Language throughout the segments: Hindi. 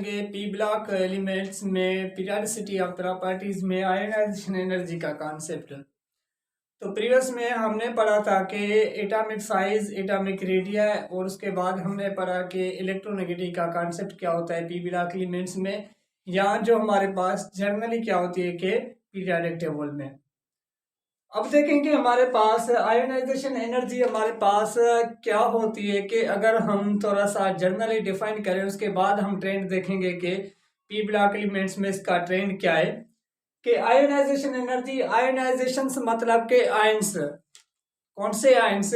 पी ब्लॉक एलिमेंट्स में पीरियोडिसिटी ऑफ प्रॉपर्टीज में आयोनाइजेशन एनर्जी का कॉन्सेप्ट। तो प्रीवियस में हमने पढ़ा था कि एटॉमिक साइज, एटॉमिक रेडिया और उसके बाद हमने पढ़ा कि इलेक्ट्रोनेगेटिव का कॉन्सेप्ट क्या होता है पी ब्लॉक एलिमेंट्स में, या जो हमारे पास जनरली क्या होती है कि पीरियोडिक टेबल में। अब देखेंगे हमारे पास आयोनाइजेशन एनर्जी हमारे पास क्या होती है कि अगर हम थोड़ा सा जनरली डिफाइन करें उसके बाद हम ट्रेंड देखेंगे कि पी ब्लॉक एलिमेंट्स में इसका ट्रेंड क्या है। कि आयोनाइजेशन एनर्जी, आयोनाइजेशन मतलब के आयंस, कौन से आयंस,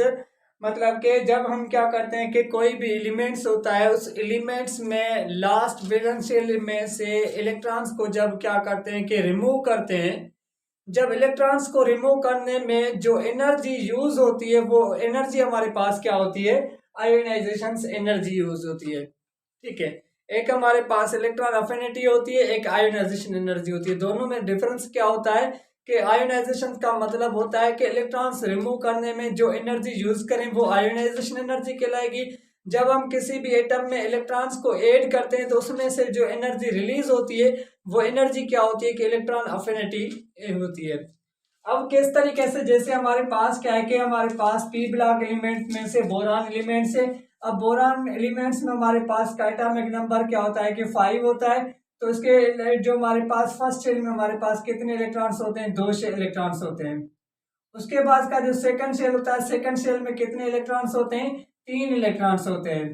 मतलब कि जब हम क्या करते हैं कि कोई भी एलिमेंट्स होता है उस एलिमेंट्स में लास्ट वैलेंशियल में से इलेक्ट्रॉन्स को जब क्या करते हैं कि रिमूव करते हैं, जब इलेक्ट्रॉन्स को रिमूव करने में जो एनर्जी यूज होती है वो एनर्जी हमारे पास क्या होती है, आयोनाइजेशन एनर्जी यूज होती है। ठीक है, एक हमारे पास इलेक्ट्रॉन अफिनिटी होती है, एक आयोनाइजेशन एनर्जी होती है। दोनों में डिफरेंस क्या होता है कि आयोनाइजेशन का मतलब होता है कि इलेक्ट्रॉन्स रिमूव करने में जो एनर्जी यूज करें वो आयोनाइजेशन एनर्जी कहलाएगी। जब हम किसी भी एटम में इलेक्ट्रॉन्स को ऐड करते हैं तो उसमें से जो एनर्जी रिलीज होती है वो एनर्जी क्या होती है कि इलेक्ट्रॉन अफिनिटी होती है। अब किस तरीके से, जैसे हमारे पास क्या है कि हमारे पास पी ब्लॉक एलिमेंट में से बोरान एलिमेंट से, अब बोरान एलिमेंट्स में हमारे पास का एटॉमिक नंबर क्या होता है कि 5 होता है। तो इसके जो हमारे पास फर्स्ट शेल में हमारे पास कितने इलेक्ट्रॉन्स होते हैं, 2 इलेक्ट्रॉन्स होते हैं। उसके बाद का जो सेकंड शेल होता है, सेकंड शेल में कितने इलेक्ट्रॉन्स होते हैं, 3 इलेक्ट्रॉन्स होते हैं।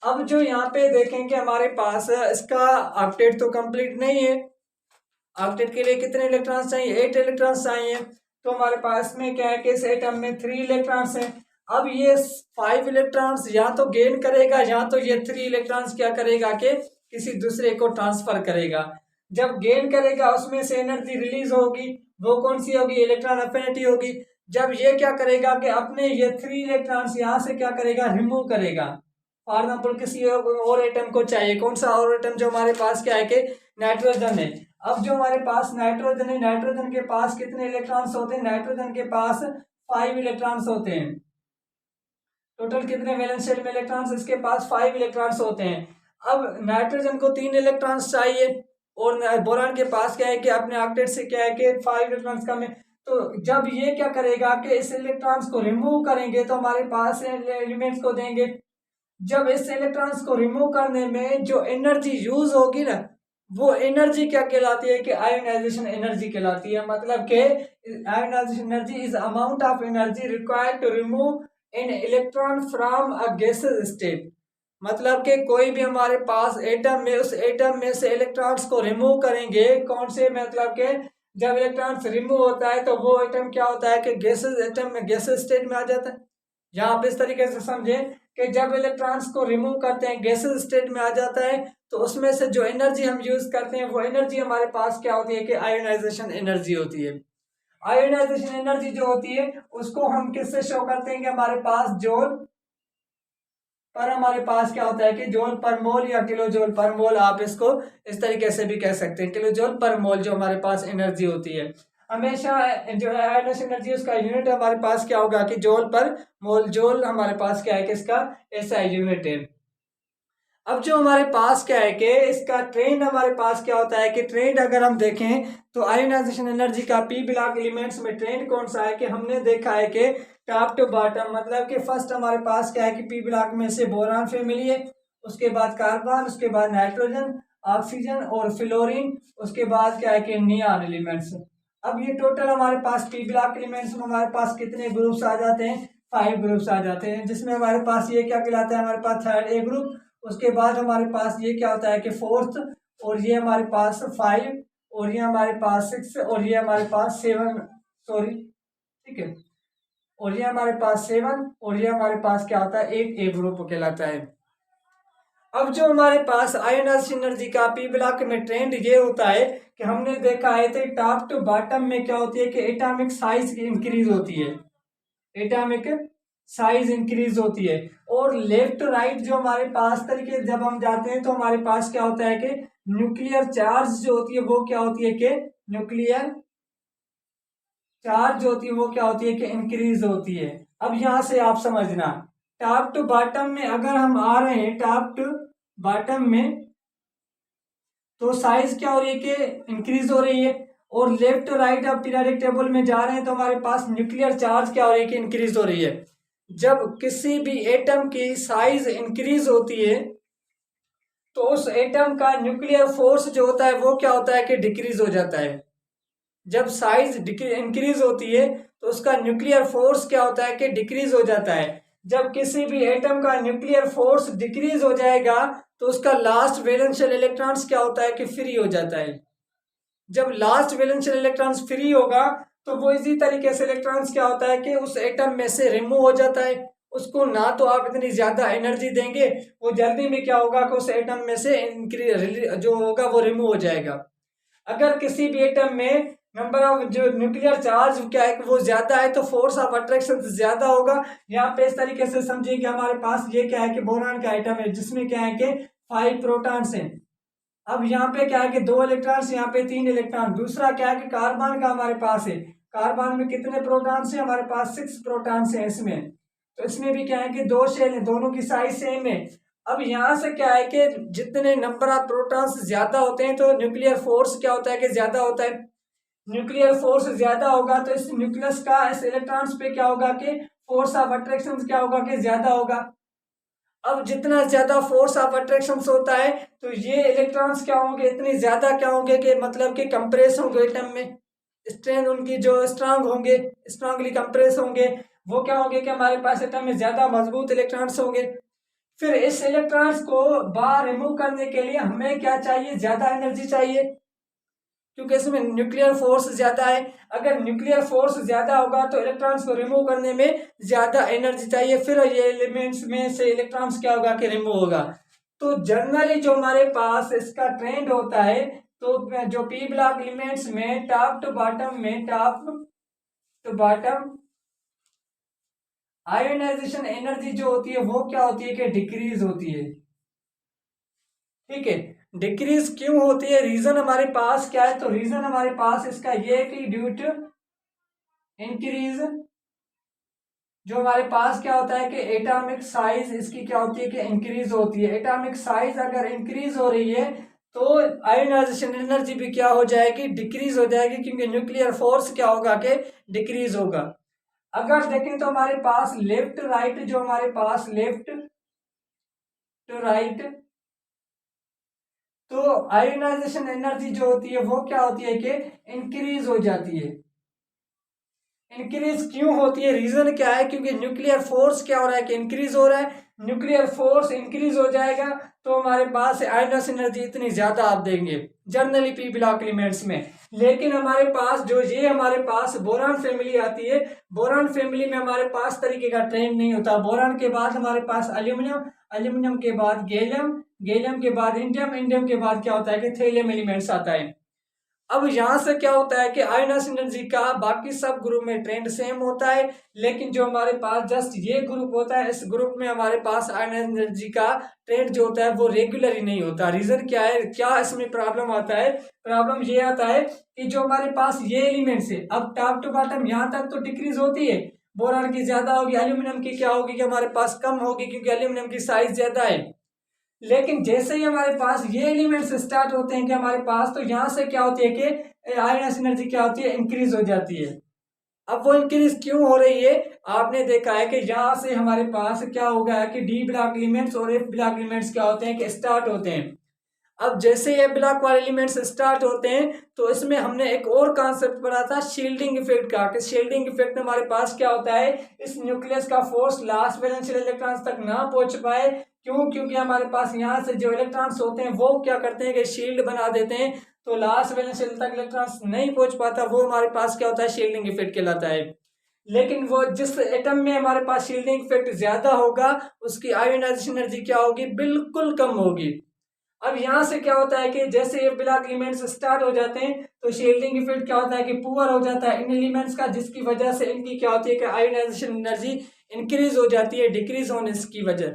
अब जो यहाँ पे देखेंगे हमारे पास इसका ऑक्टेट तो कंप्लीट नहीं है। ऑक्टेट के लिए कितने इलेक्ट्रॉन्स चाहिए, 8 इलेक्ट्रॉन्स चाहिए। तो हमारे पास में क्या है कि इस एटम में 3 इलेक्ट्रॉन्स हैं। अब ये 5 इलेक्ट्रॉन्स या तो गेन करेगा या तो ये 3 इलेक्ट्रॉन्स क्या करेगा कि किसी दूसरे को ट्रांसफर करेगा। जब गेन करेगा उसमें से एनर्जी रिलीज होगी, वो कौन सी होगी, इलेक्ट्रॉन अफिनिटी होगी। जब ये क्या करेगा कि अपने ये 3 इलेक्ट्रॉन्स यहाँ से क्या करेगा, रिमूव करेगा। फॉर एग्जाम्पल किसी और एटम को चाहिए, कौन सा और एटम, जो हमारे पास क्या है कि नाइट्रोजन है। अब जो हमारे पास नाइट्रोजन है, नाइट्रोजन के पास कितने इलेक्ट्रॉन्स होते हैं, नाइट्रोजन के पास 5 इलेक्ट्रॉन्स होते हैं। टोटल कितने वैलेंस शेल में इलेक्ट्रॉन्स, इसके पास 5 इलेक्ट्रॉन्स होते हैं। अब नाइट्रोजन को 3 इलेक्ट्रॉन्स चाहिए और बोरान के पास क्या है कि अपने ऑक्टेट से क्या है कि 5 इलेक्ट्रॉन्स कम है। तो जब ये क्या करेगा कि इस इलेक्ट्रॉन्स को रिमूव करेंगे तो हमारे पास एलिमेंट्स को देंगे। जब इस इलेक्ट्रॉन्स को रिमूव करने में जो एनर्जी यूज होगी ना, वो एनर्जी क्या कहलाती है कि आयोनाइजेशन एनर्जी कहलाती है। मतलब कि ionisation energy is amount of energy required to remove an electron from a gaseous state. मतलब कि कोई भी हमारे पास एटम में, उस एटम में से इलेक्ट्रॉन्स को रिमूव करेंगे, कौन से, मतलब कि जब इलेक्ट्रॉन्स रिमूव होता है तो वो एटम क्या होता है कि गैसेस, एटम में गैसेस स्टेट में आ जाता है। यहाँ पे इस तरीके से समझें कि जब इलेक्ट्रॉन्स को रिमूव करते हैं गैसेस स्टेट में आ जाता है तो उसमें से जो एनर्जी हम यूज करते हैं वो एनर्जी हमारे पास क्या होती है कि आयोनाइजेशन एनर्जी होती है। आयोनाइजेशन एनर्जी जो होती है उसको हम किससे शो करते हैं कि हमारे पास जूल पर, हमारे पास क्या होता है कि जूल पर मोल या किलो जूल पर मोल, आप इसको इस तरीके से भी कह सकते हैं, किलो जूल पर मोल जो हमारे पास एनर्जी होती है। हमेशा जो है आयोनाइजेशन एनर्जी उसका यूनिट हमारे पास क्या होगा कि जूल पर मोल। जूल हमारे पास क्या है कि इसका ऐसा यूनिट है। अब जो हमारे पास क्या है कि इसका ट्रेंड हमारे पास क्या होता है कि ट्रेंड अगर हम देखें तो आयोनाइजेशन एनर्जी का पी ब्लॉक एलिमेंट्स में ट्रेंड कौन सा है कि हमने देखा है कि टॉप टू बॉटम, मतलब कि फर्स्ट हमारे पास क्या है कि पी ब्लॉक में से बोरान फैमिली है, उसके बाद कार्बन, उसके बाद नाइट्रोजन, ऑक्सीजन और फ्लोरीन, उसके बाद क्या है कि नियॉन एलिमेंट्स। अब ये टोटल हमारे पास पी ब्लॉक एलिमेंट्स में हमारे पास कितने ग्रुप्स आ जाते हैं, 5 ग्रुप्स आ जाते हैं, जिसमें हमारे पास ये क्या कहलाता है, हमारे पास थर्ड ए ग्रुप, उसके बाद हमारे पास ये क्या होता है कि फोर्थ, और ये हमारे पास 5, और ये हमारे पास 6, और ये हमारे पास 7, सॉरी, ठीक है, और ये हमारे पास 7, और ये हमारे पास क्या होता है, एक ए ग्रुप कहलाता है। अब जो हमारे पास आयोनाइजेशन एनर्जी का पी ब्लॉक में ट्रेंड ये होता है कि हमने देखा है तो टॉप टू बॉटम में क्या होती है कि एटॉमिक साइज इंक्रीज होती है, एटॉमिक साइज इंक्रीज होती है। और लेफ्ट टू राइट जो हमारे पास तरीके जब हम जाते हैं तो हमारे पास क्या होता है कि न्यूक्लियर चार्ज जो होती है वो क्या होती है कि न्यूक्लियर चार्ज होती है वो क्या होती है कि इंक्रीज होती है। अब यहां से आप समझना, टॉप टू बॉटम में अगर हम आ रहे हैं, टॉप टू बॉटम में तो साइज क्या हो रही है कि इंक्रीज हो रही है। और लेफ्ट टू राइट अब पीरियोडिक टेबल में जा रहे हैं तो हमारे पास न्यूक्लियर चार्ज क्या हो रही है कि इंक्रीज हो रही है। जब किसी भी एटम की साइज इंक्रीज होती है तो उस एटम का न्यूक्लियर फोर्स जो होता है वो क्या होता है कि डिक्रीज हो जाता है। जब साइज इंक्रीज होती है तो उसका न्यूक्लियर फोर्स क्या होता है कि डिक्रीज हो जाता है। जब किसी भी एटम का न्यूक्लियर फोर्स डिक्रीज हो जाएगा तो उसका लास्ट वैलेंशियल इलेक्ट्रॉन्स क्या होता है कि फ्री हो जाता है। जब लास्ट वैलेंशियल इलेक्ट्रॉन्स फ्री होगा तो वो इसी तरीके से इलेक्ट्रॉन्स क्या होता है कि उस एटम में से रिमूव हो जाता है। उसको ना तो आप इतनी ज्यादा एनर्जी देंगे, वो जल्दी में क्या होगा कि उस एटम में से जो होगा वो रिमूव हो जाएगा। अगर किसी भी एटम में नंबर ऑफ जो न्यूक्लियर चार्ज क्या है वो ज्यादा है तो फोर्स ऑफ अट्रैक्शन ज्यादा होगा। यहाँ पे इस तरीके से समझिए कि हमारे पास ये क्या है कि बोरान का एटम है जिसमें क्या है कि 5 प्रोटॉन्स हैं। अब यहाँ पे क्या है कि 2 इलेक्ट्रॉन्स, यहाँ पे 3 इलेक्ट्रॉन। दूसरा क्या है कि कार्बन का हमारे पास है, कार्बन में कितने प्रोटॉन्स हैं हमारे पास 6 प्रोटॉन्स हैं इसमें। तो इसमें भी क्या है कि 2 शेल है, दोनों की साइज सेम है। अब यहाँ से क्या है कि जितने नंबर ऑफ प्रोटॉन्स ज्यादा होते हैं तो न्यूक्लियर फोर्स क्या होता है कि ज्यादा होता है। न्यूक्लियर फोर्स ज्यादा होगा तो इस न्यूक्लियस का इस इलेक्ट्रॉन्स पे क्या होगा कि फोर्स ऑफ अट्रैक्शन क्या होगा कि ज्यादा होगा। अब जितना ज्यादा फोर्स ऑफ अट्रैक्शन होता है तो ये इलेक्ट्रॉन्स क्या होंगे इतने ज्यादा क्या होंगे कि मतलब कि कंप्रेस होंगे एटम में, स्ट्रेन उनकी जो स्ट्रांग होंगे, स्ट्रांगली कंप्रेस होंगे। वो क्या होंगे कि हमारे पास एटम में ज्यादा मजबूत इलेक्ट्रॉन्स होंगे। फिर इस इलेक्ट्रॉन्स को बाहर रिमूव करने के लिए हमें क्या चाहिए, ज्यादा एनर्जी चाहिए क्योंकि इसमें न्यूक्लियर फोर्स ज्यादा है। अगर न्यूक्लियर फोर्स ज्यादा होगा तो इलेक्ट्रॉन्स को रिमूव करने में ज्यादा एनर्जी चाहिए, फिर ये एलिमेंट्स में से इलेक्ट्रॉन्स क्या होगा कि रिमूव होगा। तो जनरली जो हमारे पास इसका ट्रेंड होता है तो जो पी ब्लॉक एलिमेंट्स में top to bottom ionisation energy जो होती है वो क्या होती है कि डिक्रीज होती है। ठीक है, डिक्रीज क्यों होती है, रीजन हमारे पास क्या है, तो रीजन हमारे पास इसका ये है कि ड्यू टू इंक्रीज जो हमारे पास क्या होता है कि एटॉमिक साइज इसकी क्या होती है कि इंक्रीज होती है। एटॉमिक साइज अगर इंक्रीज हो रही है तो आयोनाइजेशन एनर्जी भी क्या हो जाएगी, डिक्रीज हो जाएगी क्योंकि न्यूक्लियर फोर्स क्या होगा कि डिक्रीज होगा। अगर देखें तो हमारे पास लेफ्ट राइट जो हमारे पास लेफ्ट टू राइट तो आयोनाइजेशन एनर्जी जो होती है वो क्या होती है कि इंक्रीज हो जाती है। इंक्रीज क्यों होती है, रीजन क्या है, क्योंकि न्यूक्लियर फोर्स क्या हो रहा है कि इंक्रीज हो रहा है। न्यूक्लियर फोर्स इंक्रीज हो जाएगा तो हमारे पास आयोनाइजेशन एनर्जी इतनी ज्यादा आप देंगे जनरली पी ब्लॉक एलिमेंट्स में। लेकिन हमारे पास जो ये हमारे पास बोरान फैमिली आती है, बोरान फैमिली में हमारे पास तरीके का ट्रेंड नहीं होता। बोरान के बाद हमारे पास एल्यूमिनियम, एल्यूमिनियम के बाद गैलियम, गैलियम के बाद इंडियम, इंडियम के बाद क्या होता है कि थेलियम एलिमेंट्स आता है। अब यहां से क्या होता है कि आयोनाइजेशन एनर्जी का बाकी सब ग्रुप में ट्रेंड सेम होता है, लेकिन जो हमारे पास जस्ट ये ग्रुप होता है इस ग्रुप में हमारे पास आयोनाइजेशन एनर्जी का ट्रेंड जो होता है वो रेगुलर ही नहीं होता। रीजन क्या है, क्या इसमें प्रॉब्लम आता है, प्रॉब्लम ये आता है कि जो हमारे पास ये एलिमेंट्स है अब टॉप टू बॉटम यहाँ तक तो डिक्रीज होती है, बोरान की ज्यादा होगी, एल्यूमिनियम की क्या होगी कि हमारे पास कम होगी क्योंकि एल्यूमिनियम की साइज ज्यादा है। लेकिन जैसे ही हमारे पास ये एलिमेंट्स स्टार्ट होते हैं कि हमारे पास तो यहाँ से क्या होती है कि आयोनाइजेशन एनर्जी क्या होती है, इंक्रीज हो जाती है। अब वो इंक्रीज क्यों हो रही है, आपने देखा है कि यहाँ से हमारे पास क्या हो गया है कि डी ब्लॉक एलिमेंट्स और एफ ब्लॉक एलिमेंट्स क्या होते हैं कि स्टार्ट होते हैं। अब जैसे ये ब्लॉक वाले एलिमेंट्स स्टार्ट होते हैं तो इसमें हमने एक और कॉन्सेप्ट पढ़ा था शील्डिंग इफेक्ट का, कि शील्डिंग इफेक्ट हमारे पास क्या होता है, इस न्यूक्लियस का फोर्स लास्ट वैलेंशियल इलेक्ट्रॉन्स तक ना पहुंच पाए। क्यों, क्योंकि हमारे पास यहाँ से जो इलेक्ट्रॉन्स होते हैं वो क्या करते हैं कि शील्ड बना देते हैं, तो लास्ट वैलेंशियल तक इलेक्ट्रॉन्स नहीं पहुंच पाता, वो हमारे पास क्या होता है शील्डिंग इफेक्ट कहलाता है। लेकिन वो जिस एटम में हमारे पास शील्डिंग इफेक्ट ज्यादा होगा उसकी आयोनाइजेशन एनर्जी क्या होगी, बिल्कुल कम होगी। अब यहाँ से क्या होता है कि जैसे ये ब्लॉक एलिमेंट्स स्टार्ट हो जाते हैं तो शील्डिंग इफेक्ट क्या होता है कि पुअर हो जाता है इन एलिमेंट्स का, जिसकी वजह से इनकी क्या होती है कि आयोनाइजेशन एनर्जी इंक्रीज हो जाती है। डिक्रीज होने की वजह,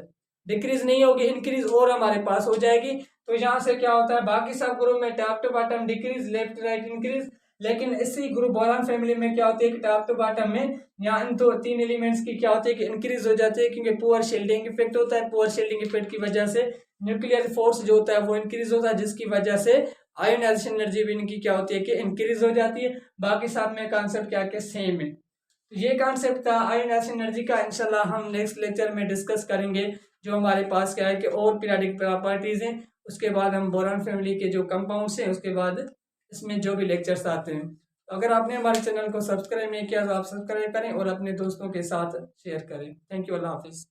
डिक्रीज नहीं होगी, इंक्रीज और हमारे पास हो जाएगी। तो यहाँ से क्या होता है बाकी सब ग्रुप में top to bottom decrease, left right increase, लेकिन इसी ग्रुप बोरान फैमिली में क्या होती है कि टॉप टू बॉटम में यहाँ इन तो 3 एलिमेंट्स की क्या होती है कि इंक्रीज हो जाती है क्योंकि पुअर शील्डिंग इफेक्ट होता है। पुअर शील्डिंग इफेक्ट की वजह से न्यूक्लियर फोर्स जो होता है वो इंक्रीज होता है, जिसकी वजह से आयोनाइजेशन एनर्जी भी इनकी क्या होती है कि इंक्रीज हो जाती है। बाकी साथ में कॉन्सेप्ट क्या के सेम है। तो ये कॉन्सेप्ट था आयोनाइजेशन एनर्जी का। इंशाल्लाह हम नेक्स्ट लेक्चर में डिस्कस करेंगे जो हमारे पास क्या है कि और पीरियोडिक प्रॉपर्टीज हैं। उसके बाद हम बोरान फैमिली के जो कंपाउंड्स हैं उसके बाद इसमें जो भी लेक्चर्स आते हैं। तो अगर आपने हमारे चैनल को सब्सक्राइब नहीं किया तो आप सब्सक्राइब करें और अपने दोस्तों के साथ शेयर करें। थैंक यू, अल्लाह हाफिज़।